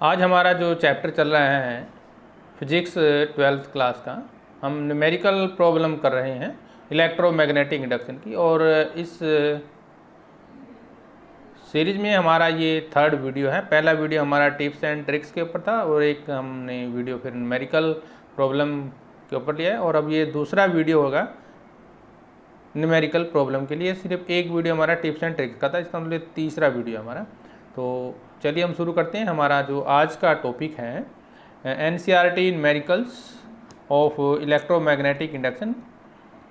आज हमारा जो चैप्टर चल रहा है फिजिक्स 12th क्लास का, हम न्यूमेरिकल प्रॉब्लम कर रहे हैं इलेक्ट्रोमैग्नेटिक इंडक्शन की। और इस सीरीज में हमारा ये थर्ड वीडियो है। पहला वीडियो हमारा टिप्स एंड ट्रिक्स के ऊपर था और एक हमने वीडियो फिर न्यूमेरिकल प्रॉब्लम के ऊपर लिया है, और अब ये दूसरा वीडियो होगा न्यूमेरिकल प्रॉब्लम के लिए। सिर्फ एक वीडियो हमारा टिप्स एंड ट्रिक्स का था, इसका मतलब तीसरा वीडियो हमारा। तो चलिए हम शुरू करते हैं। हमारा जो आज का टॉपिक है NCERT numericals of electromagnetic induction,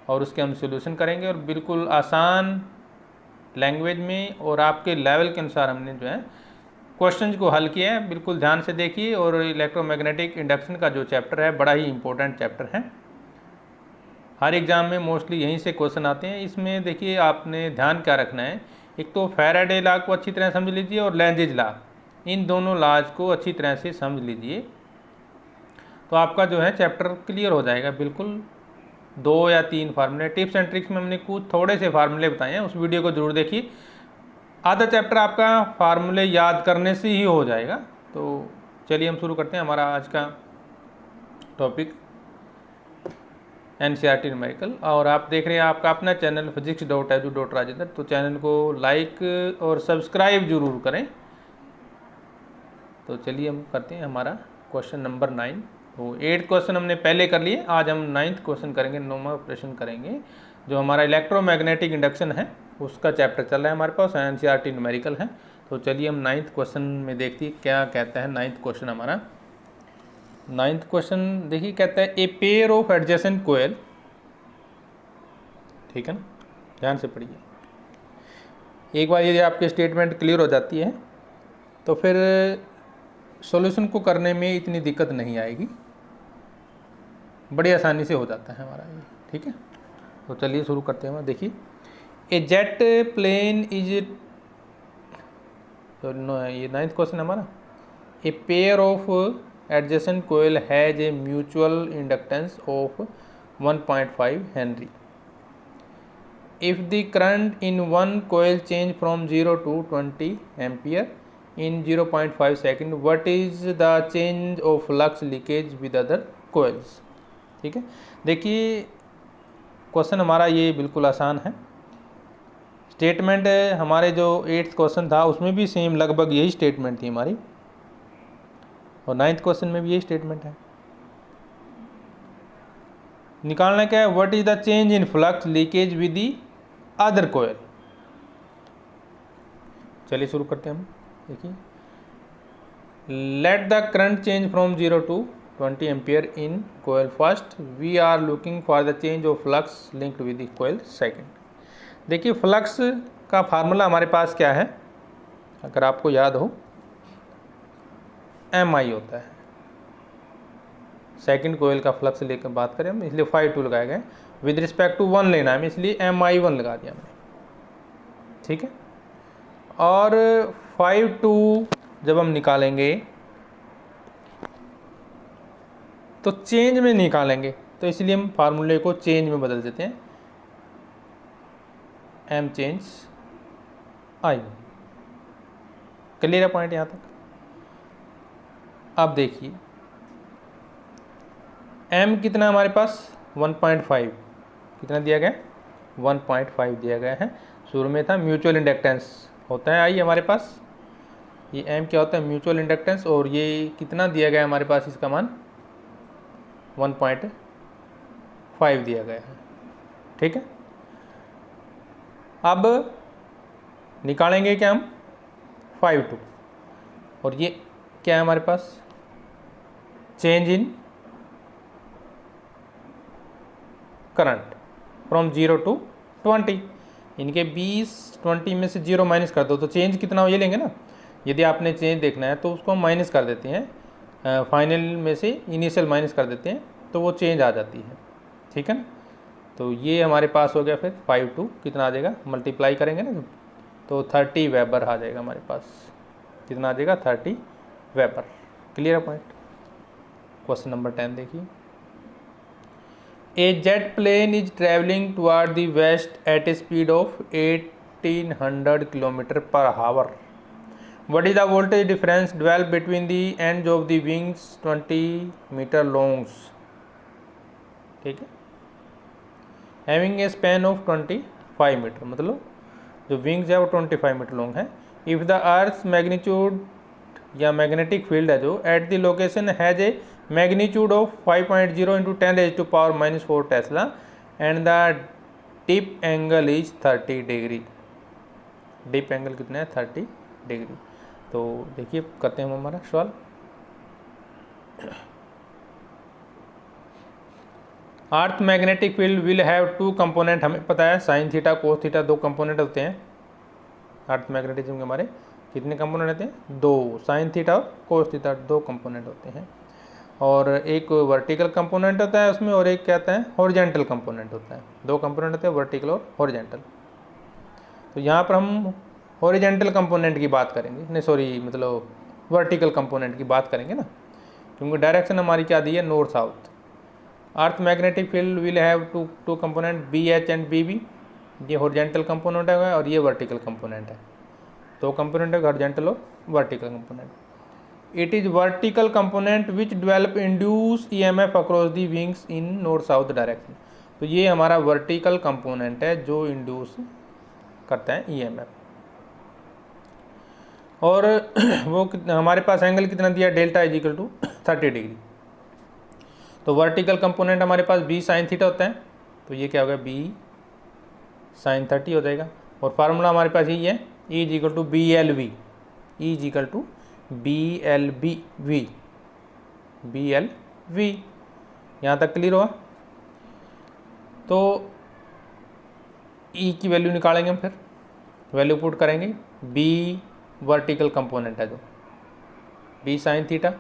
और उसके हम सॉल्यूशन करेंगे और बिल्कुल आसान लैंग्वेज में और आपके लेवल के अनुसार हमने जो है क्वेश्चंस को हल किया है। बिल्कुल ध्यान से देखिए। और इलेक्ट्रोमैग्नेटिक इंडक्शन का जो चैप्टर है बड़ा ही इंपॉर्टेंट चैप्टर है, हर एग्ज़ाम में मोस्टली यहीं से क्वेश्चन आते हैं। इसमें देखिए आपने ध्यान क्या रखना है, एक तो फैराडे लॉ को अच्छी तरह समझ लीजिए और लेंजेज लॉ, इन दोनों लॉज को अच्छी तरह से समझ लीजिए, तो आपका जो है चैप्टर क्लियर हो जाएगा। बिल्कुल 2 या 3 फार्मूले, टिप्स एंड ट्रिक्स में हमने कुछ थोड़े से फार्मूले बताए हैं, उस वीडियो को जरूर देखिए। आधा चैप्टर आपका फार्मूले याद करने से ही हो जाएगा। तो चलिए हम शुरू करते हैं हमारा आज का टॉपिक NCERT न्यूमेरिकल। और आप देख रहे हैं आपका अपना चैनल physics.edu.rajendra, तो चैनल को लाइक और सब्सक्राइब जरूर करें। तो चलिए हम करते हैं हमारा क्वेश्चन नंबर 9। तो 8 क्वेश्चन हमने पहले कर लिए, आज हम 9th क्वेश्चन करेंगे, 9वां प्रश्न करेंगे, जो हमारा इलेक्ट्रोमैग्नेटिक इंडक्शन है उसका चैप्टर चल रहा है हमारे पास, NCERT न्यूमेरिकल है। तो चलिए हम 9th क्वेश्चन में देखते हैं क्या कहता है 9th क्वेश्चन हमारा। 9th क्वेश्चन देखिए, कहता है ए पेयर ऑफ एडजेसेंट कोयल, ठीक है ना, ध्यान से पढ़िए। एक बार यदि आपकी स्टेटमेंट क्लियर हो जाती है तो फिर सॉल्यूशन को करने में इतनी दिक्कत नहीं आएगी, बड़ी आसानी से हो जाता है हमारा ये, ठीक है। तो चलिए शुरू करते हैं। देखिए, ए जेट प्लेन इज, ये 9th क्वेश्चन हमारा, a pair of adjacent coil has a mutual inductance of 1.5 henry. If the current in one coil change from 0 to 20 ampere in 0.5 second, what is the change of flux leakage with other coils। ठीक है, देखिए question हमारा ये बिल्कुल आसान है। Statement हमारे जो 8th क्वेश्चन था उसमें भी सेम लगभग यही स्टेटमेंट थी हमारी, और 9th क्वेश्चन में भी यही स्टेटमेंट है। निकालना क्या है, what is the change in flux leakage with the other coil. चलिए शुरू करते हैं हम। देखिए, let the current change from 0 to 20 ampere in coil first, we are looking for the change of flux linked with the coil second. देखिए flux का formula हमारे पास क्या है, अगर आपको याद हो, MI होता है। सेकेंड कोयल का फ्लक्स लेकर बात करें हम, इसलिए 5 2 लगाए गए, विद रिस्पेक्ट टू 1 लेना है इसलिए MI1 लगा दिया हमने, ठीक है। और 5 2 जब हम निकालेंगे तो चेंज में निकालेंगे, तो इसलिए हम फार्मूले को चेंज में बदल देते हैं, M चेंज I। क्लियर है पॉइंट यहाँ तक। अब देखिए M कितना हमारे पास 1.5, कितना दिया गया 1.5 दिया गया है। शुरू में था म्यूचुअल इंडक्टेंस होता है I हमारे पास, ये M क्या होता है म्यूचुअल इंडक्टेंस, और ये कितना दिया गया है हमारे पास, इसका मान 1.5 दिया गया है, ठीक है। अब निकालेंगे क्या हम 5 2, और ये क्या है हमारे पास change in current from 0 to 20। इनके 20 में से 0 माइनस कर दो तो चेंज कितना हो ये लेंगे ना। यदि आपने चेंज देखना है तो उसको हम माइनस कर देते हैं, फाइनल में से इनिशियल माइनस कर देते हैं तो वो चेंज आ जाती है, ठीक है ना। तो ये हमारे पास हो गया, फिर 5 2 कितना आ जाएगा, मल्टीप्लाई करेंगे ना तो 30 वेबर आ जाएगा हमारे पास, कितना आ जाएगा 30 weber. Clear point. Question number 10 देखिए, A jet plane is traveling toward the west at a speed of 1800 km per hour what is the voltage difference develop between the ends of the wings 20 metre longs, ठीक है, having a span of 25 metre, मतलब जो wings है वो 25 metre long है। If the earth magnitude या magnetic field है जो at the location has a magnitude of 5.0 into 10⁻⁻⁴ tesla and the dip angle is 30 degree. Dip angle कितना है? 30 डिग्री। तो देखिए करते हैं हम हमारा सवाल। Earth magnetic field will have two component, हमें पता है साइन थीटा कोस थीटा दो कंपोनेंट होते हैं। अर्थ मैग्नेटिज्म के हमारे कितने कंपोनेंट होते हैं? दो, साइन थीटा और कोस थीटा दो कंपोनेंट होते हैं। और एक वर्टिकल कंपोनेंट होता है उसमें, और एक क्या होता है? हॉरिजॉन्टल कंपोनेंट होता है। दो कंपोनेंट होते हैं, वर्टिकल और हॉरिजॉन्टल। तो यहाँ पर हम हॉरिजॉन्टल कंपोनेंट की बात करेंगे, नहीं सॉरी मतलब वर्टिकल कंपोनेंट की बात करेंगे ना, क्योंकि डायरेक्शन हमारी क्या दी है? North south. Earth magnetic field will have two component B H and B B, ये हॉरिजॉन्टल कंपोनेंट है और ये वर्टिकल कंपोनेंट है। दो कंपोनेंट है, हॉरिजॉन्टल और vertical component. It is vertical component which develop induce EMF across the wings in north south direction. तो ये हमारा वर्टिकल कंपोनेंट है जो इंड्यूस करता है ईएमएफ। और वो हमारे पास एंगल कितना दिया? Delta is equal to 30 degree. तो वर्टिकल कंपोनेंट हमारे पास बी साइन थीटा होता है, तो ये क्या होगा? बी साइन 30 हो जाएगा। और फार्मूला हमारे पास यही है, E is equal to B L V, E is equal to B L B V, B L V. यहाँ तक क्लियर हुआ? तो ई की वैल्यू निकालेंगे हम, फिर वैल्यू पुट करेंगे। बी वर्टिकल कंपोनेंट है जो बी साइन थीटा,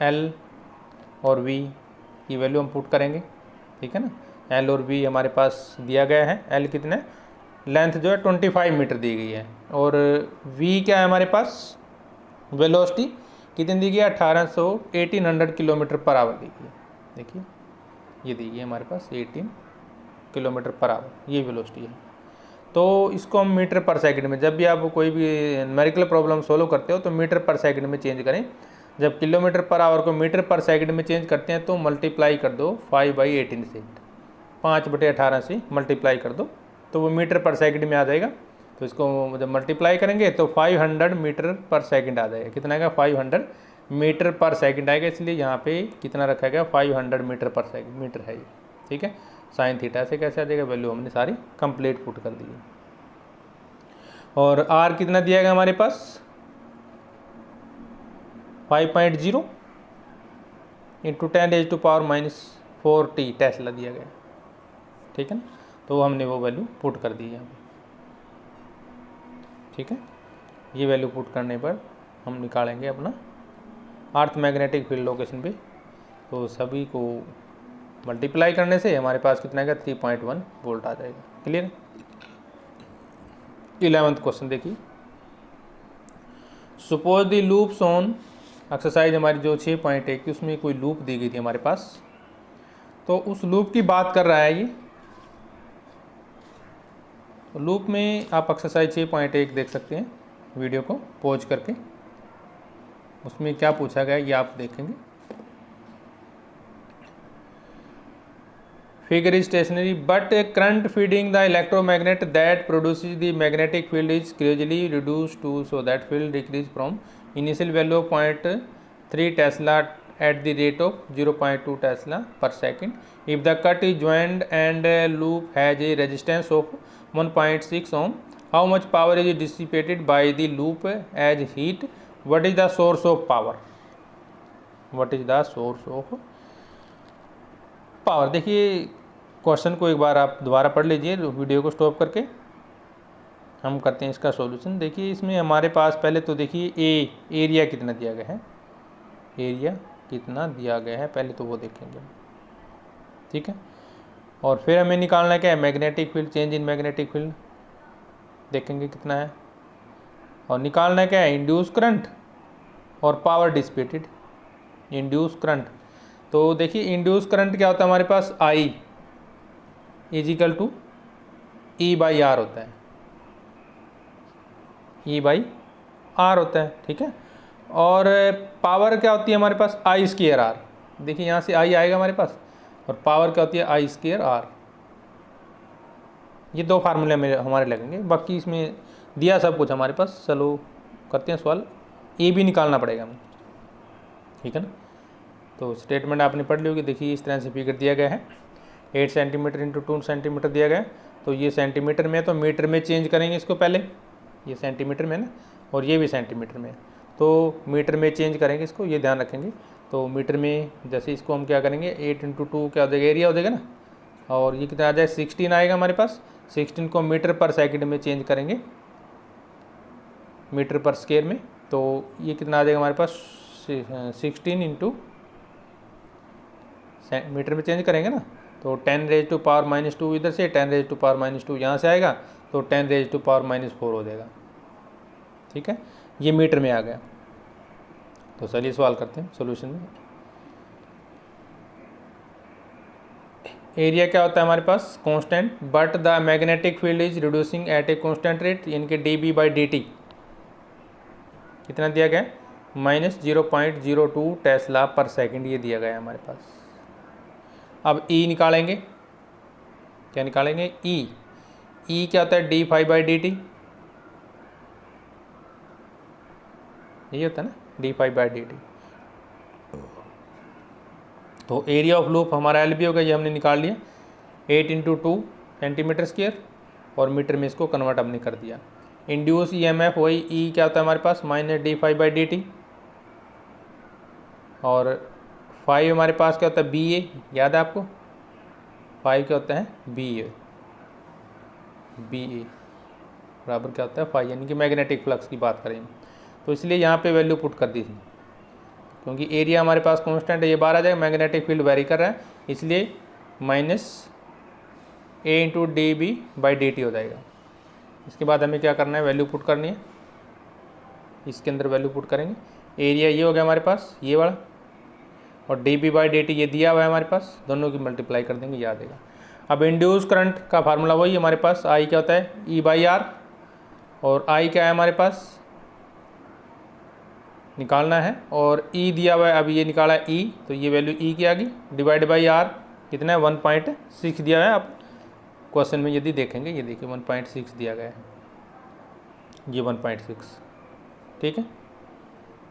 एल और वी की वैल्यू हम पुट करेंगे, ठीक है ना। एल और वी हमारे पास दिया गया है। एल कितने? लेंथ जो है 25 मीटर दी गई है, और वी क्या है हमारे पास? वेलोसिटी कितनी दी गई है? 1800 किलोमीटर पर आवर दी गई है। देखिए ये दी गई है हमारे पास 18 किलोमीटर पर आवर, ये वेलोसिटी है। तो इसको हम मीटर पर सेकंड में, जब भी आप कोई भी न्यूमेरिकल प्रॉब्लम सोल्व करते हो तो मीटर पर सेकंड में चेंज करें। जब किलोमीटर पर आवर को मीटर पर सेकंड में चेंज करते हैं तो मल्टीप्लाई कर दो 5/18 से, 5/18 से मल्टीप्लाई कर दो तो वो मीटर पर सेकंड में आ जाएगा। तो इसको जब मल्टीप्लाई करेंगे तो 500 मीटर पर सेकंड आ जाएगा। कितना आएगा? 500 मीटर पर सेकंड आएगा, इसलिए यहाँ पे कितना रखा गया? 500 मीटर पर सेकंड, मीटर है ये, ठीक है। साइन थीटा से कैसे आ जाएगा? वैल्यू हमने सारी कंप्लीट पुट कर दी है। और आर कितना दिया गया हमारे पास? 5.0 इंटू 10⁻⁻⁴ टेस्ला दिया गया, ठीक है ना। तो हमने वो वैल्यू पुट कर दी है यहाँ पे, ठीक है। ये वैल्यू पुट करने पर हम निकालेंगे अपना अर्थ मैग्नेटिक फील्ड लोकेशन पे। तो सभी को मल्टीप्लाई करने से हमारे पास कितना आएगा? 3.1 वोल्ट आ जाएगा। क्लियर? 11th क्वेश्चन देखिए। Suppose the loops on exercise हमारी जो 6.1 की, उसमें कोई लूप दी गई थी हमारे पास, तो उस लूप की बात कर रहा है ये। तो लूप में आप एक्सरसाइज 6.1 देख सकते हैं, वीडियो को पॉज करके। उसमें क्या पूछा गया ये आप देखेंगे। Figure is stationary but a current feeding the electromagnet that produces the magnetic field is gradually reduced to, so that field decrease from initial value of 0.3 Tesla at the rate of 0.2 Tesla per second. If the cut is joined and a loop has a resistance of 1.6 ohm, how much power is dissipated by the loop as heat? What is the source of power? What is the source of power? देखिए question को एक बार आप दोबारा पढ़ लीजिए, video को stop करके हम करते हैं इसका सॉल्यूशन। देखिए इसमें हमारे पास पहले तो देखिए एरिया कितना दिया गया है, एरिया कितना दिया गया है पहले तो वो देखेंगे, ठीक है। और फिर हमें निकालना क्या है? Magnetic field, change in magnetic field देखेंगे कितना है। और निकालना क्या है? इंड्यूस करंट और पावर डिसिपेटेड। इंड्यूस करंट, तो देखिए इंड्यूस करंट क्या होता है हमारे पास? I इजिकल टू E/R होता है, E/R आर होता है, ठीक है। और पावर क्या होती है हमारे पास, आई स्क्वायर आर। देखिए यहाँ से आई आएगा हमारे पास, और पावर क्या होती है, आई स्क्वायर आर। ये दो फार्मूले मेरे हमारे लगेंगे, बाकी इसमें दिया सब कुछ हमारे पास। चलो करते हैं सवाल, ए भी निकालना पड़ेगा हमें, ठीक है ना। तो स्टेटमेंट आपने पढ़ ली होगी। देखिए इस तरह से फिगर दिया गया है, 8 सेंटीमीटर इंटू 2 सेंटीमीटर दिया गया है। तो ये सेंटीमीटर में है, तो मीटर में चेंज करेंगे इसको पहले। ये सेंटीमीटर में ना, और ये भी सेंटीमीटर में, तो मीटर में चेंज करेंगे इसको, ये ध्यान रखेंगे। तो मीटर में जैसे इसको हम क्या करेंगे, 8 इंटू 2 क्या हो जाएगा, एरिया हो जाएगा ना, और ये कितना आ जाए, 16 आएगा हमारे पास। 16 को मीटर पर सेकंड में चेंज करेंगे, मीटर पर स्क्वायर में। तो ये कितना आ जाएगा हमारे पास, 16 इंटू मीटर में चेंज करेंगे ना, तो 10 रेज टू पावर -2 इधर से, 10 रेज टू पावर -2 यहाँ से आएगा, तो 10 रेज टू पावर -4 हो जाएगा, ठीक है। ये मीटर में आ गया। तो चलिए सवाल करते हैं सॉल्यूशन में। एरिया क्या होता है हमारे पास, constant, but the magnetic field is reducing at a constant rate, यानी कि dB/dt कितना दिया गया है, -0.02 टेस्ला पर सेकंड, ये दिया गया है हमारे पास। अब E निकालेंगे, क्या निकालेंगे, E क्या होता है, dϕ/dt, यही होता है ना, dϕ/dt। तो एरिया ऑफ लूप हमारा एल भी होगा, ये हमने निकाल लिया, 8 इंटू 2 सेंटीमीटर स्क्वायर, और मीटर में इसको कन्वर्ट हमने कर दिया। इंड्यूस EMF वही E क्या होता है हमारे पास, -dϕ/dt, और 5 हमारे पास क्या होता है, BA, याद है आपको, 5 क्या होता है, BA बराबर क्या होता है 5, यानी कि मैग्नेटिक फ्लक्स की बात करें। तो इसलिए यहाँ पे वैल्यू पुट कर दी थी, क्योंकि एरिया हमारे पास कांस्टेंट है, ये बाहर आ जाएगा, मैग्नेटिक फील्ड वेरी कर रहा है, इसलिए -A इंटू dB/dt हो जाएगा। इसके बाद हमें क्या करना है, वैल्यू पुट करनी है, इसके अंदर वैल्यू पुट करेंगे। एरिया ये हो गया हमारे पास, ये वाला, और dB/dt ये दिया हुआ है हमारे पास, दोनों की मल्टीप्लाई कर देंगे, याद आएगा। अब इंड्यूस करंट का फार्मूला वही हमारे पास, I क्या होता है, E/R, और I क्या है हमारे पास, निकालना है, और E दिया हुआ है, अब ये निकाला है E, तो ये वैल्यू E की आ गई, डिवाइड/R कितना है, 1.6 दिया है। आप क्वेश्चन में यदि देखेंगे, ये देखिए 1.6 दिया गया है, ये 1.6, ठीक है।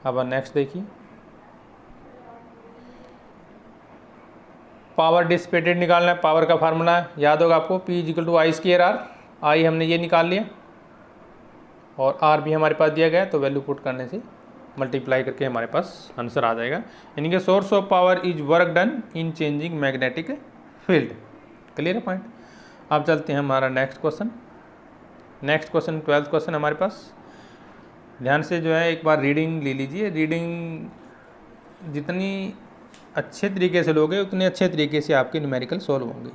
अब नेक्स्ट देखिए, पावर डिसिपेटेड निकालना है। पावर का फार्मूला याद होगा आपको, P = I²R। I हमने ये निकाल लिया, और R भी हमारे पास दिया गया है, तो वैल्यू पुट करने से मल्टीप्लाई करके हमारे पास आंसर आ जाएगा, यानी कि source of power is work done in changing magnetic field. Clear है पॉइंट। अब चलते हैं हमारा next question. Next question 12th question हमारे पास, ध्यान से जो है एक बार रीडिंग ले लीजिए। रीडिंग जितनी अच्छे तरीके से लोगे, उतने अच्छे तरीके से आपके न्यूमेरिकल सॉल्व होंगे।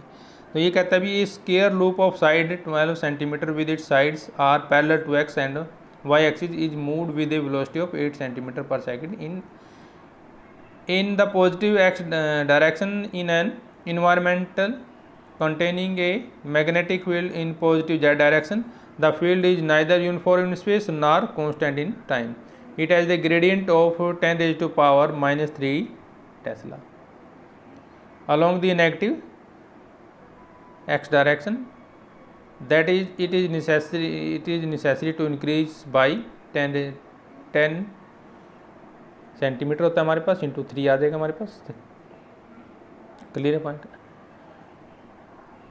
तो ये कहता है भी square loop of side 12 centimetre with its sides are parallel to X and y axis is moved with a velocity of 8 centimeter per second in the positive x direction in an environmental containing a magnetic field in positive z direction. The field is neither uniform in space nor constant in time. It has the gradient of 10 raised to power -3 Tesla along the negative x direction. That is, it is necessary to increase by 10 centimetre होता है हमारे पास, into 3 आ जाएगा हमारे पास। Clear है point.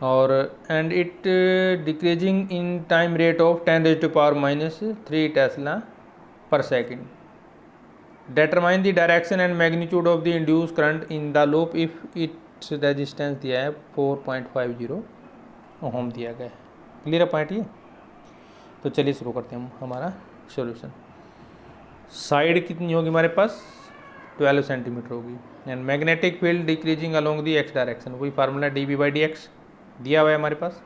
और and it decreasing in time rate of 10 raised to power -3 tesla per second. Determine the direction and magnitude of the induce current in the loop if it's resistance दिया है 4.50 ओम दिया गया है। क्लियर है point ये। तो चलिए शुरू करते हैं हम हमारा सॉल्यूशन। साइड कितनी होगी हमारे पास, 12 सेंटीमीटर होगी, and magnetic field decreasing along the x direction, वही फार्मूला dB/dx दिया हुआ है हमारे पास।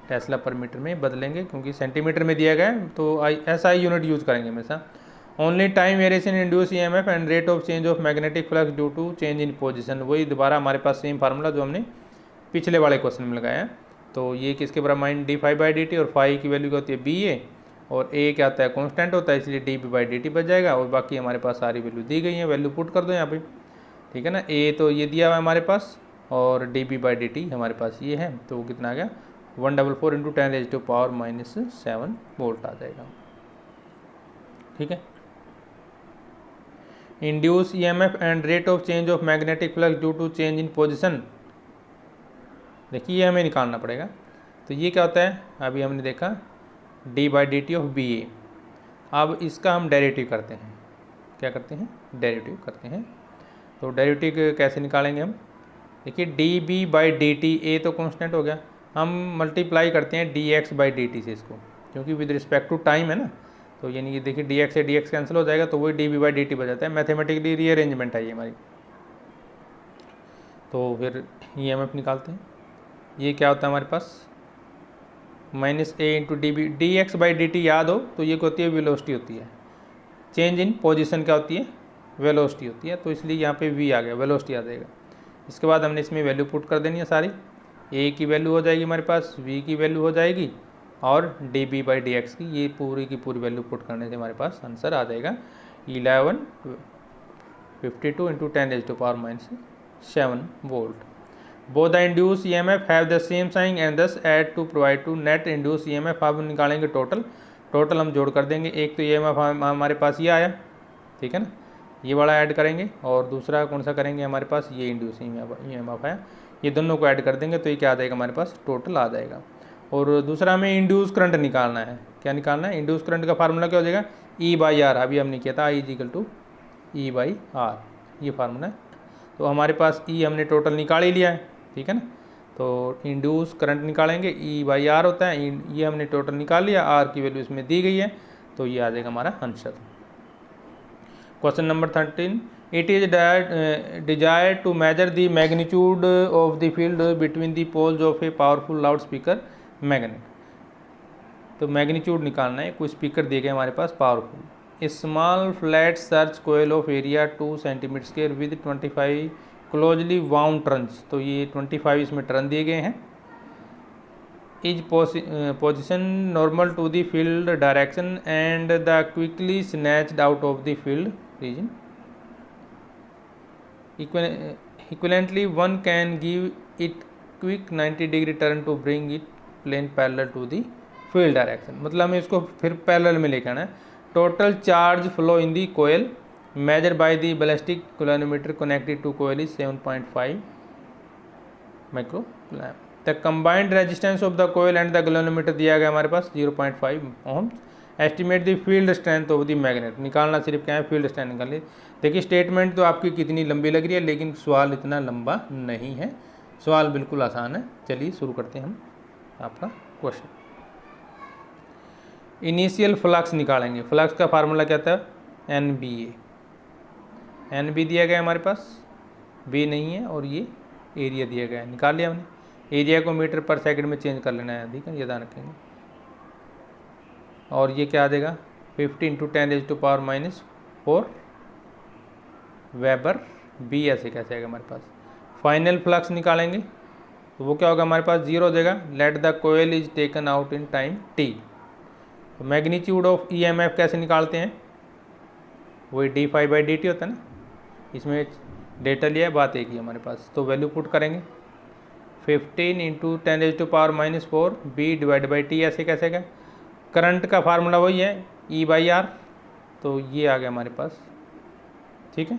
टेस्ला पर मीटर में बदलेंगे, क्योंकि सेंटीमीटर में दिया गया है, तो SI यूनिट यूज़ करेंगे हमेशा। Only time variation induce EMF and rate of change of magnetic flux due to change in position, वही दोबारा हमारे पास सेम फार्मूला जो हमने पिछले वाले क्वेश्चन में लगाया है। तो ये किसके बराबर, -dϕ/dt, और फाई की वैल्यू क्या होती है BA, और ए क्या होता है, कांस्टेंट होता है, इसलिए D B by D T बच जाएगा। और बाकी हमारे पास सारी वैल्यू दी गई है, वैल्यू पुट कर दो यहाँ पे, ठीक है ना। ए तो ये दिया हुआ है हमारे पास, और D B by D T हमारे पास ये है, तो वो कितना आ गया 144 इंटू 10⁻⁻⁷ वोल्ट आ जाएगा, ठीक है। Induce EMF and rate of change of magnetic flux due to change in position, देखिए ये हमें निकालना पड़ेगा। तो ये क्या होता है, अभी हमने देखा D by D T of B A. अब इसका हम डेरिवेटिव करते हैं, क्या करते हैं, डेरिवेटिव करते हैं। तो डेरिवेटिव कैसे निकालेंगे हम, देखिए D B by D T, A तो कांस्टेंट हो गया, हम मल्टीप्लाई करते हैं D X by D T से इसको, क्योंकि विद रिस्पेक्ट टू टाइम है ना, तो यानी कि देखिए डी एक्स से डी एक्स कैंसिल हो जाएगा, तो वही D B by D T बच जाता है। मैथमेटिकली रीअरेंजमेंट है ये हमारी। तो फिर ई एम एफ निकालते हैं, ये क्या होता है हमारे पास minus A into D B, D X by D T याद हो तो ये क्या होती है, वेलोसिटी होती है। चेंज इन पोजीशन क्या होती है, वेलोसिटी होती है, तो इसलिए यहाँ पे वी आ गया, वेलोसिटी आ जाएगा। इसके बाद हमने इसमें वैल्यू पुट कर देनी है सारी, ए की वैल्यू हो जाएगी हमारे पास, वी की वैल्यू हो जाएगी, और D B by D X की ये पूरी की पूरी वैल्यू पुट करने से हमारे पास आंसर आ जाएगा 1152 into 10⁻⁻⁷ volt. Both the induce EMF have the same sign and thus add to provide to net induce EMF. अब निकालेंगे टोटल हम जोड़ कर देंगे। एक तो ईएमएफ हमारे पास ये आया, ठीक है ना, ये वाला ऐड करेंगे, और दूसरा कौन सा करेंगे, हमारे पास ये इंड्यूस ईएमएफ है, ये दोनों को ऐड कर देंगे, तो ये क्या आ जाएगा हमारे पास, टोटल आ जाएगा। और दूसरा हमें इंड्यूस करंट निकालना है, क्या निकालना है, इंड्यूस करंट का फार्मूला क्या हो जाएगा, ई बाई आर, अभी हमने किया था, I is equal to E by R, ये फार्मूला है। तो हमारे पास ई हमने टोटल निकाल ही लिया है, ठीक है ना। तो इंड्यूस करंट निकालेंगे, ई बाई आर होता है, ये हमने टोटल निकाल लिया, आर की वैल्यू इसमें दी गई है, तो ये आ जाएगा हमारा answer. Question number 13, it is desired to measure the magnitude of the field between the poles of a powerful loud speaker magnet. तो मैग्नीट्यूड निकालना है, कोई स्पीकर दिए गए हमारे पास powerful. A small flat search coil of area 2 centimetre square with 25 closely wound turns, तो ये 25 इसमें टर्न दिए गए हैं। Is position normal to the field direction and the quickly snatched out of the field region. Equivalently one can give it quick 90 degree turn to bring it plane parallel to the field direction. मतलब हमें इसको फिर parallel में लेकर आना है। Total charge flow in the coil measured by the ballistic galvanometer connected to coil is 7.5 microcoulomb. The combined resistance of the coil and the galvanometer दिया गया हमारे पास 0.5 ohms. Estimate the field strength of the magnet, निकालना सिर्फ क्या है, field strength निकालिए। देखिए statement तो आपकी कितनी लंबी लग रही है, लेकिन सवाल इतना लंबा नहीं है, सवाल बिल्कुल आसान है। चलिए शुरू करते हैं हम आपका क्वेश्चन। इनिशियल फ्लक्स निकालेंगे, फ्लक्स का फार्मूला क्या था, एन बी ए, एन बी दिया गया हमारे पास, बी नहीं है, और ये एरिया दिया गया है, निकाल लिया हमने। एरिया को मीटर पर सेकंड में चेंज कर लेना है, ठीक है, ये ध्यान रखेंगे। और ये क्या आ जाएगा 50 इंटू 10⁻⁻⁴ वेबर बी, ऐसे कैसे आएगा हमारे पास। फाइनल फ्लक्स निकालेंगे तो वो क्या होगा हमारे पास, 0 हो जाएगा। Let the coil is taken out in time T. तो magnitude of E M F कैसे निकालते हैं, वही D phi by D T होता है ना, इसमें डेटा लिया है, बात एक ही हमारे पास। तो वैल्यू पुट करेंगे 15 into 10⁻⁻⁴ B divide by T, ऐसे कैसे गया। करंट का फार्मूला वही है ई बाई आर, तो ये आ गया हमारे पास, ठीक है।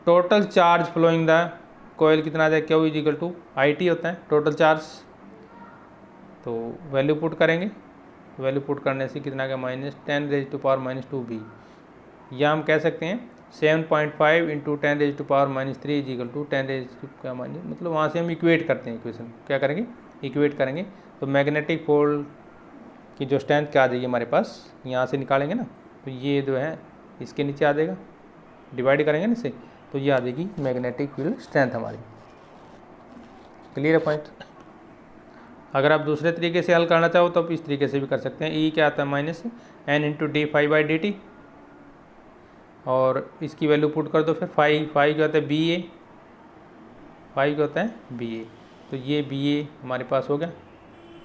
Total charge flowing the coil कितना आ जाएगा, Q is equal to I T होता है टोटल चार्ज। तो वैल्यू पुट करेंगे, वैल्यू पुट करने से कितना आ गया -10⁻⁻² बी, या हम कह सकते हैं 7.5 इंटू 10⁻³ इज इक्वल टू 10⁻, मतलब वहाँ से हम इक्वेट करते हैं, इक्वेशन क्या करेंगे, इक्वेट करेंगे। तो मैग्नेटिक पोल की जो स्ट्रेंथ क्या आ जाएगी हमारे पास, यहाँ से निकालेंगे ना, तो ये जो है इसके नीचे आ जाएगा, डिवाइड करेंगे ना इसे, तो ये आ जाएगी मैग्नेटिक फील्ड स्ट्रेंथ हमारी। क्लियर है पॉइंट। अगर आप दूसरे तरीके से हल करना चाहो तो आप इस तरीके से भी कर सकते हैं। ई क्या आता है -n into D phi by D T, और इसकी वैल्यू पुट कर दो फिर। फाई क्या होता है बी ए, फाई क्या होता है बी ए, तो ये बी ए हमारे पास हो गया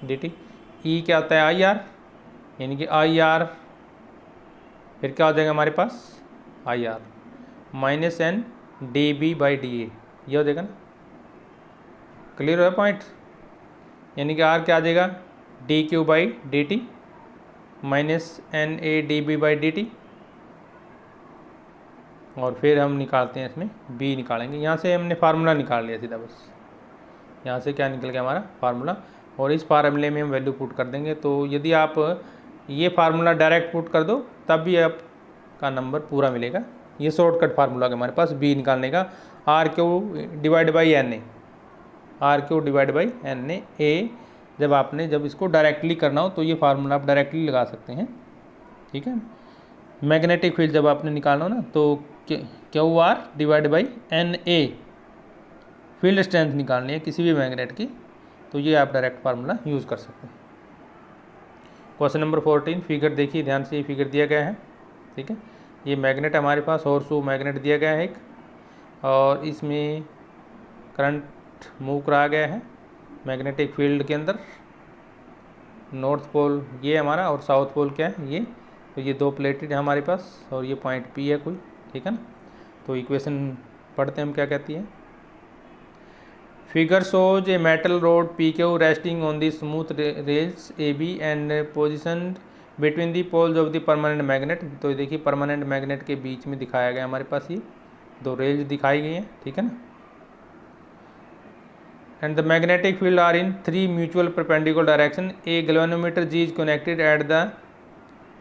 डी टी। ई क्या होता है आई आर, यानी कि आई आर, फिर क्या हो जाएगा हमारे पास I R minus N D B by D A, ये हो जाएगा ना। क्लियर हो पॉइंट। यानी कि आर क्या आ जाएगा D Q by D T minus N A D B by D T, और फिर हम निकालते हैं इसमें बी निकालेंगे। यहाँ से हमने फार्मूला निकाल लिया सीधा, बस यहाँ से क्या निकल गया हमारा फार्मूला, और इस फार्मूले में हम वैल्यू पुट कर देंगे। तो यदि आप ये फार्मूला डायरेक्ट पुट कर दो तब भी आपका नंबर पूरा मिलेगा। ये शॉर्टकट फार्मूला है हमारे पास बी निकालने का, R Q divide by N A, R Q divide by N A. जब इसको डायरेक्टली करना हो तो ये फार्मूला आप डायरेक्टली लगा सकते हैं, ठीक है। मैग्नेटिक फील्ड जब आपने निकालना हो ना तो Q R divide by N A, field strength निकालनी है किसी भी मैग्नेट की, तो ये आप डायरेक्ट फार्मूला यूज़ कर सकते हैं। क्वेश्चन नंबर 14 फिगर देखिए ध्यान से, ये फिगर दिया गया है, ठीक है। ये मैग्नेट हमारे पास हॉर्सशू मैग्नेट दिया गया है एक, और इसमें करंट मूव करा गया है मैग्नेटिक फील्ड के अंदर। नॉर्थ पोल ये हमारा और साउथ पोल क्या है ये, तो ये दो प्लेटेड है हमारे पास और ये पॉइंट पी है कोई, ठीक है ना। तो इक्वेशन पढ़ते हैं हम क्या कहती है। Figure shows a metal rod P Q resting on the smooth rails A B and position between the poles of the permanent magnet. तो देखिए परमानेंट मैग्नेट के बीच में दिखाया गया हमारे पास, ये दो रेल्स दिखाई गई हैं, ठीक है ना। and the magnetic field are in three mutual perpendicular direction. A galvanometer G is connected at the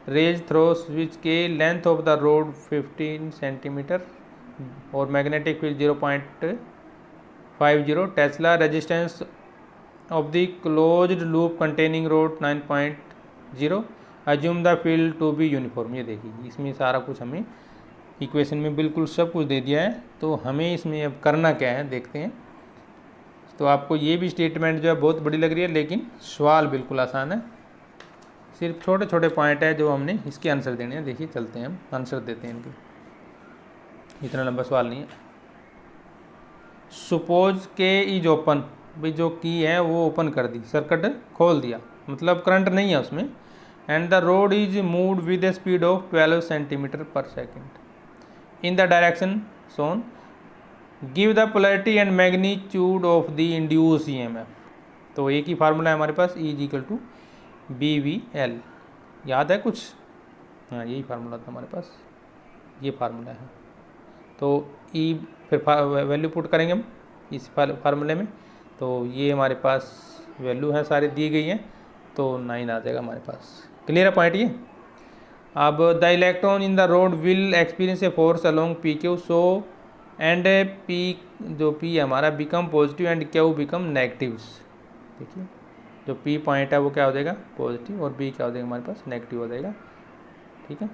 rails through which K length of the rod 15 centimeter और magnetic field 0.50 Tesla resistance of the closed loop containing rod 9.0. Assume the field to be uniform। ये देखिए इसमें सारा कुछ हमें equation में बिल्कुल सब कुछ दे दिया है, तो हमें इसमें अब करना क्या है देखते हैं। तो आपको ये भी स्टेटमेंट जो है बहुत बड़ी लग रही है, लेकिन सवाल बिल्कुल आसान है, सिर्फ छोटे छोटे पॉइंट है जो हमने इसके आंसर देने हैं। देखिए चलते हैं हम आंसर देते हैं इनके, इतना लंबा सवाल नहीं है। सपोज के इज ओपन, भाई जो की है वो ओपन कर दी, सर्किट खोल दिया, मतलब करंट नहीं है उसमें। And the rod is moved with a speed of 12 centimetre per second in the direction shown. Give the polarity and magnitude of the induce EMF. तो एक ही फार्मूला है हमारे पास, E is equal to B V L, याद है कुछ? हाँ यही फार्मूला था हमारे पास, ये फार्मूला है। तो E फिर वैल्यू पुट करेंगे हम इस फार्मूले में, तो ये हमारे पास वैल्यू है सारी दी गई हैं, तो 9 आ जाएगा हमारे पास। क्लियर है पॉइंट ये। अब the electron in the road will experience a force along P Q, so and P जो पी है हमारा become positive and Q become negatives. देखिए जो पी पॉइंट है वो क्या हो जाएगा पॉजिटिव, और बी क्या हो जाएगा हमारे पास नेगेटिव हो जाएगा, ठीक है।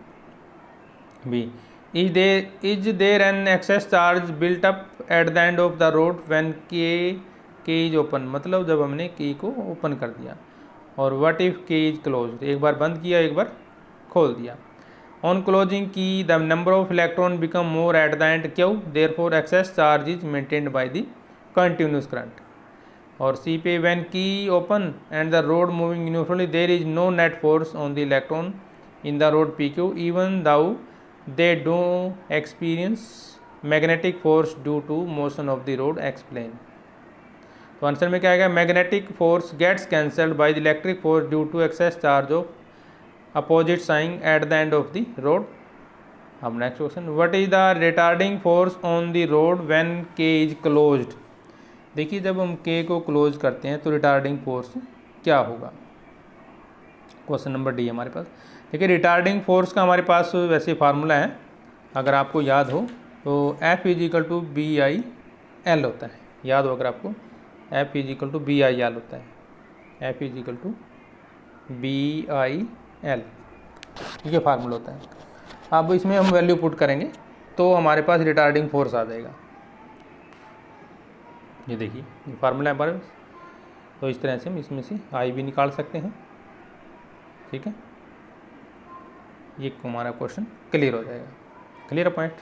B is there an excess charge built up at the end of the rod when K is open, मतलब जब हमने की को ओपन कर दिया। और what if K is close, एक बार बंद किया एक बार खोल दिया। On closing key, the number of electrons become more at the end Q, therefore excess charge is maintained by the continuous current. और C पे when key open and the rod moving uniformly, there is no net force on the electron in the rod PQ, even though they do experience magnetic force due to motion of the rod. Explain। तो answer में क्या आएगा, magnetic force gets cancelled by the electric force due to excess charge of opposite sign at the end of the rod. अब next question, what is the retarding force on the rod when K is closed. देखिए जब हम के को close करते हैं तो retarding force क्या होगा। क्वेश्चन नंबर डी हमारे पास। देखिए रिटार्डिंग फोर्स का हमारे पास वैसे फार्मूला है, अगर आपको याद हो तो F is equal to B I L होता है, याद हो अगर आपको, F is equal to B I L होता है, F is equal to B I L, ये फार्मूला होता है। अब इसमें हम वैल्यू पुट करेंगे तो हमारे पास रिटार्डिंग फोर्स आ जाएगा। ये देखिए ये फार्मूला है हमारे पास, तो इस तरह से हम इसमें से आई भी निकाल सकते हैं, ठीक है। ये हमारा क्वेश्चन क्लियर हो जाएगा। Clear point.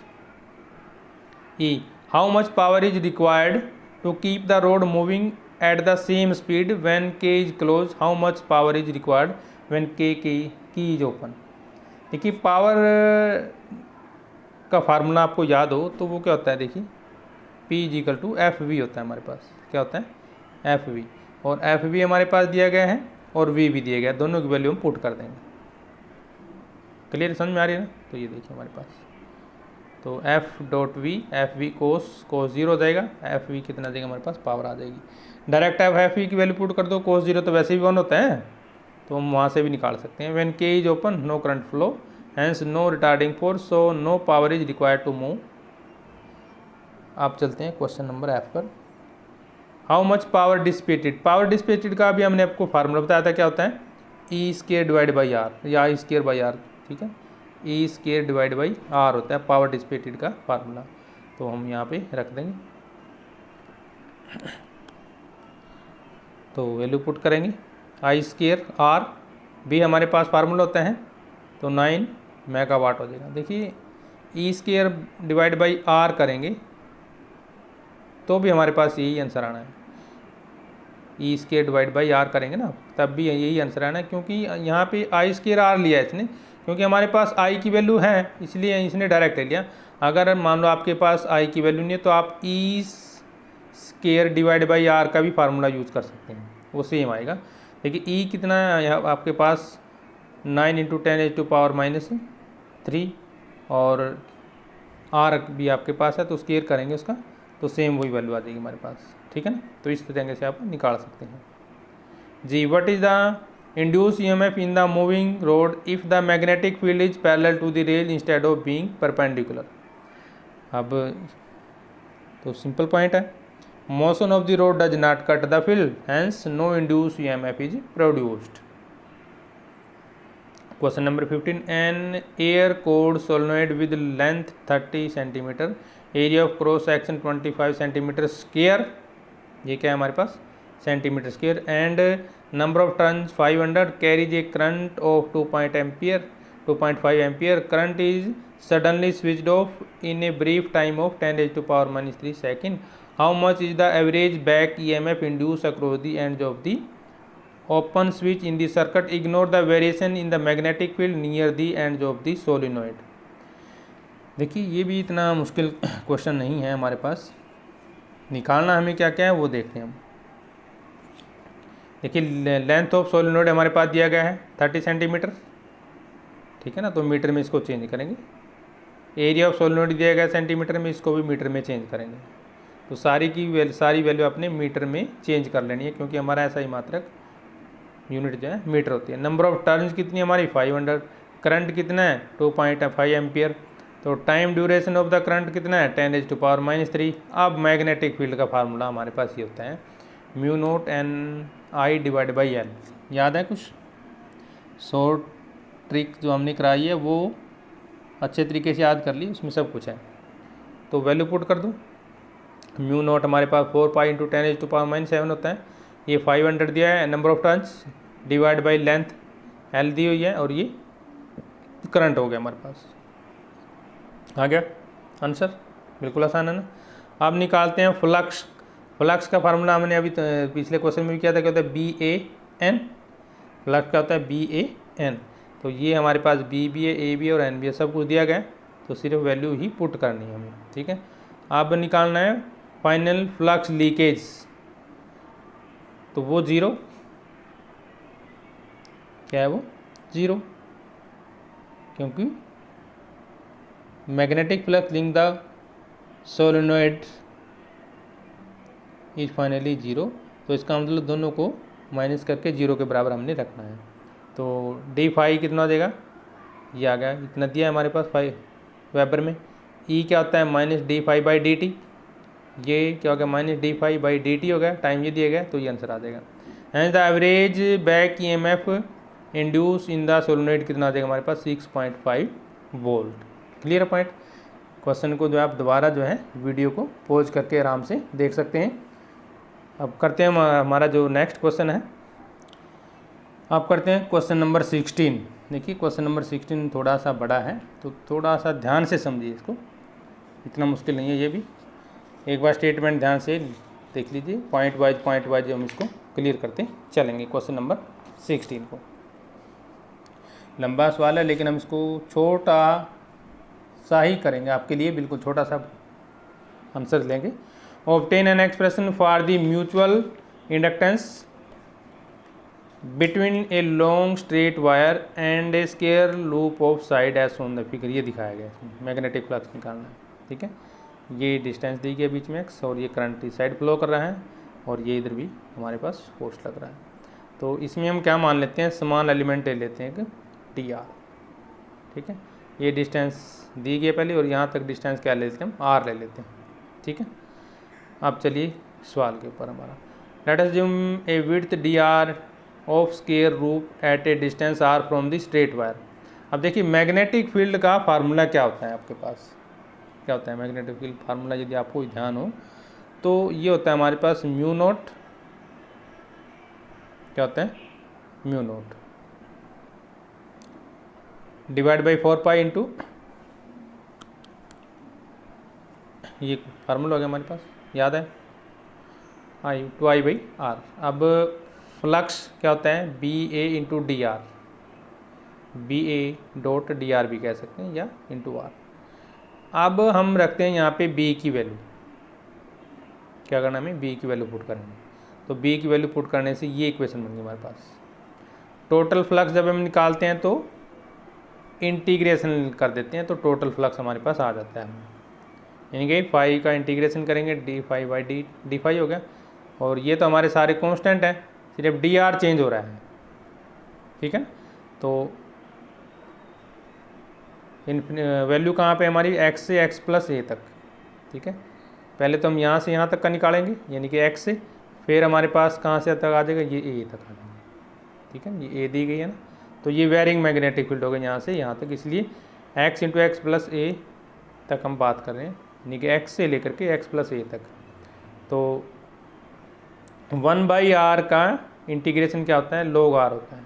E how much power is required to keep the rod moving at the same speed when K is close. How much power is required when K key is open. देखिए power का formula आपको याद हो तो वो क्या होता है, देखिए P is equal to F V होता है हमारे पास। क्या होता है, एफ वी, और एफ वी हमारे पास दिया गया है और वी भी दिया गया है, दोनों की वैल्यू हम पुट कर देंगे। क्लियर, समझ में आ रही है ना। तो ये देखिए हमारे पास, तो F dot V, F V cos 0 हो जाएगा, एफ वी कितना देगा हमारे पास, पावर आ जाएगी। डायरेक्ट एफ वी की वैल्यू पुट कर दो, कोस 0 तो वैसे भी 1 होता है, तो हम वहाँ से भी निकाल सकते हैं। When K is open no current flow, hence no retarding force, so no power is required to move. आप चलते हैं क्वेश्चन नंबर एफ पर। How much power dissipated, power dissipated का भी हमने आपको फार्मूला बताया था, क्या होता है, E square divide by are, या ई स्केयर बाई आर, ठीक है, E square divide by are होता है पावर डिसिपेटेड का फार्मूला। तो हम यहाँ पे रख देंगे, तो वैल्यू पुट करेंगे, आई स्केयर आर भी हमारे पास फार्मूला होता है, तो 9 मेगावाट हो जाएगा। देखिए E square divide by are करेंगे तो भी हमारे पास यही आंसर आना है, E square divide by are करेंगे ना तब भी यही आंसर आना है, क्योंकि यहाँ पे आई स्केयर आर लिया है इसने, क्योंकि हमारे पास आई की वैल्यू है इसलिए इसने डायरेक्ट ले लिया। अगर मान लो आपके पास आई की वैल्यू नहीं है तो आप E square divide by are का भी फार्मूला यूज़ कर सकते हैं, वो सेम आएगा। देखिए ई कितना है आपके पास, 9 × 10⁻³ और आर भी आपके पास है, तो स्केयर करेंगे उसका तो सेम वही वैल्यू आ जाएगी हमारे पास, ठीक है ना। तो इस तरीके से आप निकाल सकते हैं। G, what is the induce EMF in the moving rod if the magnetic field is parallel to the rail instead of being perpendicular. अब तो सिंपल पॉइंट है, motion of the rod does not cut the field, hence no induce EMF is produced. Question number 15, an air cored solenoid with length 30 centimetre, area of cross section 25 centimetre square, ये क्या है हमारे पास, centimetre square, and number of turns 500, carries a current of 2.5 ampere, current is suddenly switched off in a brief time of 10⁻³ second, how much is the average back EMF induce across the ends of the open switch in the circuit, ignore the variation in the magnetic field near the ends of the solenoid. देखिए ये भी इतना मुश्किल question नहीं है हमारे पास, निकालना हमें क्या क्या है वो देखते हैं हम। देखिए लेंथ ऑफ सोलेनोइड हमारे पास दिया गया है 30 सेंटीमीटर, ठीक है ना, तो मीटर में इसको चेंज करेंगे। एरिया ऑफ सोलेनोइड दिया गया सेंटीमीटर में, इसको भी मीटर में चेंज करेंगे। तो सारी वैल्यू अपने मीटर में चेंज कर लेनी है, क्योंकि हमारा ऐसा ही मात्रक यूनिट जो है मीटर होती है। नंबर ऑफ टर्न्स कितनी हमारी 500, करंट कितना है 2.5 एम्पियर, तो time duration of the current कितना है 10⁻³ अब मैग्नेटिक फील्ड का फार्मूला हमारे पास ये होता है μ0 N I/L। याद है कुछ शॉर्ट ट्रिक जो हमने कराई है वो अच्छे तरीके से याद कर ली, उसमें सब कुछ है। तो वैल्यू पुट कर दूँ, μ0 हमारे पास 4π × 10⁻⁷ होता है, ये 500 दिया है, number of turns divide by length L दी हुई है, और ये करंट हो गया हमारे पास। आ गया आंसर, बिल्कुल आसान है ना। अब निकालते हैं फ्लक्स। फ्लक्स का फार्मूला हमने अभी पिछले क्वेश्चन में भी किया था, क्या होता है BAN, फ्लक्स का होता है BAN। तो ये हमारे पास B भी है, A भी है और N भी है, सब कुछ दिया गया है, तो सिर्फ वैल्यू ही पुट करनी है हमें, ठीक है। अब निकालना है फाइनल फ्लक्स लीकेज, तो वो 0, क्या है वो 0, क्योंकि magnetic flux link the solenoid is finally 0, तो इसका मतलब दोनों को माइनस करके 0 के बराबर हमने रखना है। तो d∅ कितना हो जाएगा, ये आ गया, इतना दिया है हमारे पास 5 वेबर में। E क्या होता है -d∅/dt, ये क्या हो गया -d∅/dt हो गया, टाइम ये दिया गया, तो ये आंसर आ जाएगा। And the average back EMF induce in the solenoid कितना आ जाएगा हमारे पास 6.5 वोल्ट। Clear point. क्वेश्चन को जो आप दोबारा जो है वीडियो को पॉज करके आराम से देख सकते हैं। अब करते हैं हमारा जो नेक्स्ट क्वेश्चन है, आप करते हैं क्वेश्चन नंबर 16। देखिए क्वेश्चन नंबर 16 थोड़ा सा बड़ा है, तो थोड़ा सा ध्यान से समझिए इसको, इतना मुश्किल नहीं है ये भी। एक बार स्टेटमेंट ध्यान से देख लीजिए, पॉइंट वाइज हम इसको क्लियर करते चलेंगे। क्वेश्चन नंबर 16 को लंबा सवाल है, लेकिन हम इसको छोटा सा ही करेंगे आपके लिए, बिल्कुल छोटा सा आंसर लेंगे। Obtain an expression for the mutual inductance between a long straight wire and a square loop of side as on the figure. ये दिखाया गया है, मैग्नेटिक फ्लक्स निकालना है। ठीक है, ये डिस्टेंस दी गई है बीच में एक्स, और ये करंट इस साइड फ्लो कर रहा है, और ये इधर भी हमारे पास फोर्स लग रहा है। तो इसमें हम क्या मान लेते हैं, समान एलिमेंट ले लेते हैं टी आर। ठीक है, ये डिस्टेंस दी गई है पहले, और यहाँ तक डिस्टेंस क्या ले लेते हैं, हम आर ले लेते हैं। ठीक है, अब चलिए सवाल के ऊपर हमारा, let us assume a width D R of square loop at a distance R from the straight wire. अब देखिए मैग्नेटिक फील्ड का फार्मूला क्या होता है आपके पास, क्या होता है मैग्नेटिक फील्ड फार्मूला, यदि आपको ध्यान हो तो ये होता है हमारे पास म्यू नॉट, क्या होता है mu naught divide by 4 pi into, ये फार्मूला हो गया हमारे पास, याद है, I two I by R. अब फ्लक्स क्या होता है B A into D R, B A dot D R भी कह सकते हैं, या इंटू आर। अब हम रखते हैं यहाँ पे बी की वैल्यू, क्या करना है हमें बी की वैल्यू पुट करेंगे। तो बी की वैल्यू पुट करने से ये इक्वेशन बन गई हमारे पास। टोटल फ्लक्स जब हम निकालते हैं तो इंटीग्रेशन कर देते हैं, तो टोटल फ्लक्स हमारे पास आ जाता है। यानी कि फाई का इंटीग्रेशन करेंगे, D phi by D phi हो गया, और ये तो हमारे सारे कांस्टेंट हैं, सिर्फ डी आर चेंज हो रहा है। ठीक है, तो वैल्यू कहाँ पे हमारी एक्स से एक्स प्लस ए तक। ठीक है, पहले तो हम यहाँ से यहाँ तक का निकालेंगे, यानी कि एक्स से, फिर हमारे पास कहाँ से तक आ जाएगा, ये ए तक आ जाएगा। ठीक है, ये ए दी गई है ना, तो ये वेरिंग मैग्नेटिक फील्ड होगा यहाँ से यहाँ तक, इसलिए एक्स इंटू एक्स प्लस ए तक हम बात कर रहे हैं, यानी कि एक्स से लेकर के एक्स प्लस ए तक। तो 1 बाई आर का इंटीग्रेशन क्या होता है, log आर होता है,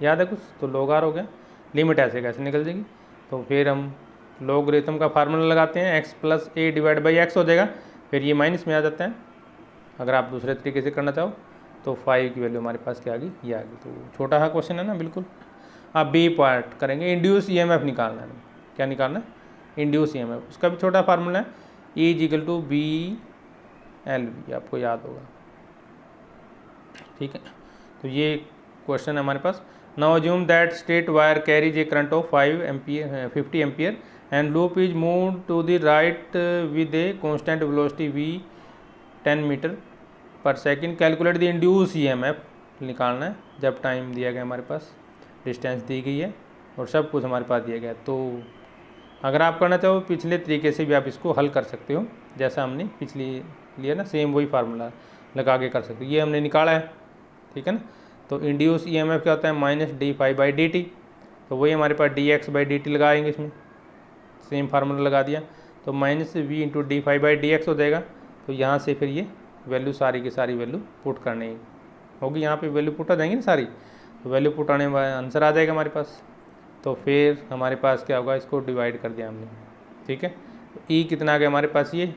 याद है कुछ, तो log आर हो गया, लिमिट ऐसे कैसे निकल जाएगी। तो फिर हम लॉगरिथम का फार्मूला लगाते हैं, x plus A divide by x हो जाएगा, फिर ये माइनस में आ जाता है। अगर आप दूसरे तरीके से करना चाहो तो 5 की वैल्यू हमारे पास क्या आ गई, ये आ गई। तो छोटा सा क्वेश्चन है ना बिल्कुल। आप बी पार्ट करेंगे, इंड्यूस ईएमएफ निकालना है, क्या निकालना है, इंड्यूस ईएमएफ, उसका भी छोटा फार्मूला है, E is equal to B L V, आपको याद होगा। ठीक है, तो ये क्वेश्चन है हमारे पास। Now assume that straight wire carries a current of 50 ampere and loop is move to the right with a constant velocity v 10 metre per second. Calculate the induce EMF निकालना है, जब टाइम दिया गया हमारे पास, distance दी गई है, और सब कुछ हमारे पास दिया गया। तो अगर आप करना चाहो पिछले तरीके से भी आप इसको हल कर सकते हो, जैसा हमने पिछली लिया ना, सेम वही फार्मूला लगा के कर सकते हो। ये हमने निकाला है, ठीक है ना। तो इंड्यूस ईएमएफ क्या होता है, minus D phi by D T, तो वही हमारे पास D X by D T लगाएंगे, इसमें सेम फार्मूला लगा दिया, तो minus V into D phi by D X हो जाएगा। तो यहाँ से फिर ये वैल्यू सारी की सारी वैल्यू पुट करनी होगी, यहाँ पे वैल्यू पुट आ जाएंगी ना सारी, तो वैल्यू पुट आने में आंसर आ जाएगा हमारे पास। तो फिर हमारे पास क्या होगा, इसको डिवाइड कर दिया हमने, ठीक है। ई कितना आ गया हमारे पास ये,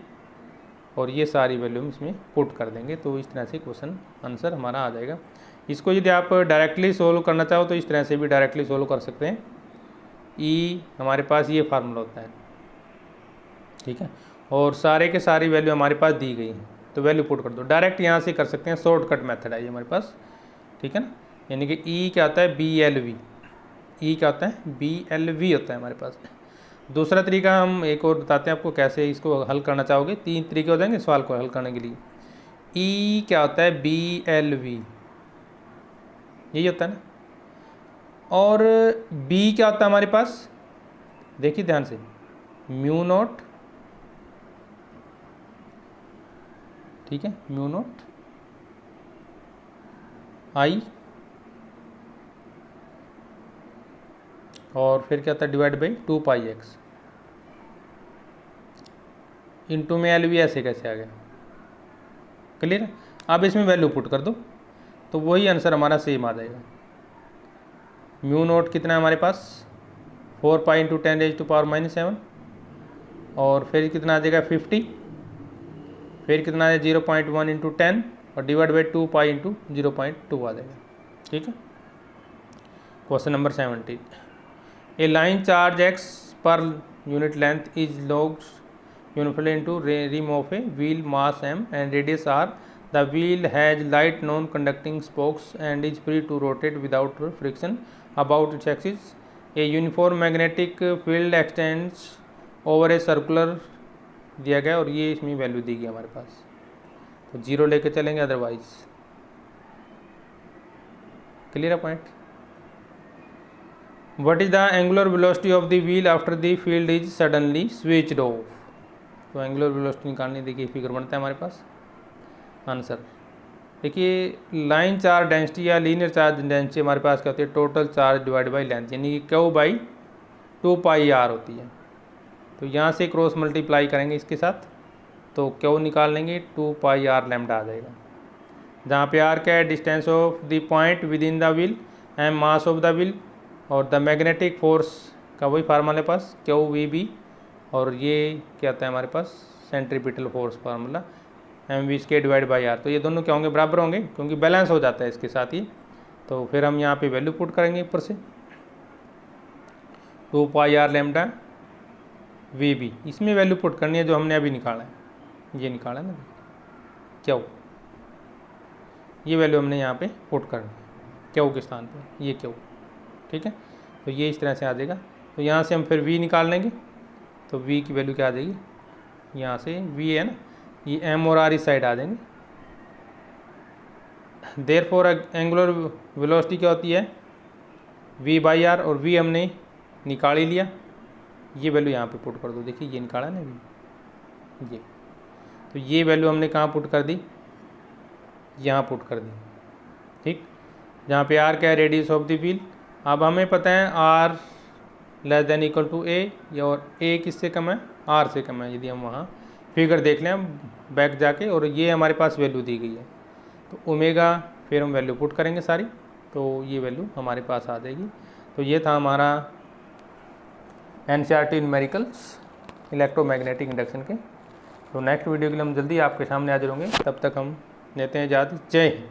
और ये सारी वैल्यू हम इसमें पुट कर देंगे, तो इस तरह से क्वेश्चन आंसर हमारा आ जाएगा। इसको यदि आप डायरेक्टली सोल्व करना चाहो तो इस तरह से भी डायरेक्टली सोल्व कर सकते हैं। ई हमारे पास ये फार्मूला होता है, ठीक है, और सारे के सारी वैल्यू हमारे पास दी गई है, तो वैल्यू पुट कर दो। डायरेक्ट यहाँ से कर सकते हैं, शॉर्टकट मेथड है ये हमारे पास, ठीक है ना। यानी कि ई क्या होता है, बी एल वी, ई क्या होता है, बी एल वी होता है हमारे पास। दूसरा तरीका हम एक और बताते हैं आपको, कैसे इसको हल करना चाहोगे। 3 तरीके हो जाएंगे सवाल को हल करने के लिए। ई क्या होता है, बी एल वी, यही होता है ना। और बी क्या होता है हमारे पास, देखिए ध्यान से, म्यू नॉट, ठीक है, म्यू नॉट आई, और फिर क्या होता है, divide by 2 pi x, into में एल वी, ऐसे कैसे आ गया, क्लियर है। अब इसमें वैल्यू पुट कर दो, तो वही आंसर हमारा सेम आ जाएगा। म्यू नोट कितना है हमारे पास, 4 pi into 10 raise to power -7, और फिर कितना आ जाएगा 50, फिर कितना है 0.1 इंटू 10, और डिवाइड बाई 2 पाई इंटू 0.2 आ जाएगा, ठीक है। Question number 70, a line charge x per unit length is lodged uniformly into rim of a wheel mass m and radius r. The wheel has light non-conducting spokes and is free to rotate without friction about its axis. A uniform magnetic field extends over a circular दिया गया और ये इसमें value दी गई हमारे पास, तो 0 लेके चलेंगे, अदरवाइज क्लियर है point. What is the angular velocity of the wheel after the field is suddenly switched off? तो एंगुलर वेलोसिटी निकालनी, देखिए फिगर बनता है हमारे पास. आंसर देखिए, लाइन चार्ज डेंसिटी या लीनियर चार्ज डेंसिटी हमारे पास क्या होती है, total charge divide by length, यानी कि क्यू बाई 2πr होती है. तो यहाँ से क्रॉस मल्टीप्लाई करेंगे इसके साथ, तो क्यू निकाल लेंगे, 2πr लैम्डा आ जाएगा, जहाँ पे r क्या है, distance of the point with in the wheel, m mass of the wheel, और द मैग्नेटिक फोर्स का वही फार्मूला है पास, क्यू वी बी, और ये क्या आता है हमारे पास, centripetal force formula M V square divide by R. तो ये दोनों क्या होंगे, बराबर होंगे, क्योंकि बैलेंस हो जाता है इसके साथ ही. तो फिर हम यहाँ पे वैल्यू पुट करेंगे ऊपर से, 2πr लैम्डा वी बी, इसमें वैल्यू पुट करनी है जो हमने अभी निकाला है, ये निकाला है ना क्यू, ये वैल्यू हमने यहाँ पे पुट करनी है क्यू के स्थान पे, ये क्यू, ठीक है. तो ये इस तरह से आ जाएगा. तो यहाँ से हम फिर v निकाल लेंगे, तो v की वैल्यू क्या आ जाएगी, यहाँ से v है ना, ये m और r इस साइड आ जाएंगे. देयरफॉर एंगुलर वेलोसिटी क्या होती है, v बाई आर, और v हमने निकाल ही लिया, ये वैल्यू यहाँ पे पुट कर दो. देखिए ये निकाला ना v, ये, तो ये वैल्यू हमने कहाँ पुट कर दी, यहाँ पुट कर दी, ठीक. जहाँ पे r क्या है, रेडियस ऑफ द व्हील. अब हमें पता है r less than equal to a, और a किससे कम है, r से कम है. यदि हम वहाँ फिगर देख लें बैक जाके, और ये हमारे पास वैल्यू दी गई है, तो ओमेगा फिर हम वैल्यू पुट करेंगे सारी, तो ये वैल्यू हमारे पास आ जाएगी. तो ये था हमारा NCERT न्यूमेरिकल्स इलेक्ट्रोमैग्नेटिक इंडक्शन के. तो नेक्स्ट वीडियो के लिए हम जल्दी आपके सामने हाजिर होंगे, तब तक हम लेते हैं इजाज़त. जय हिंद.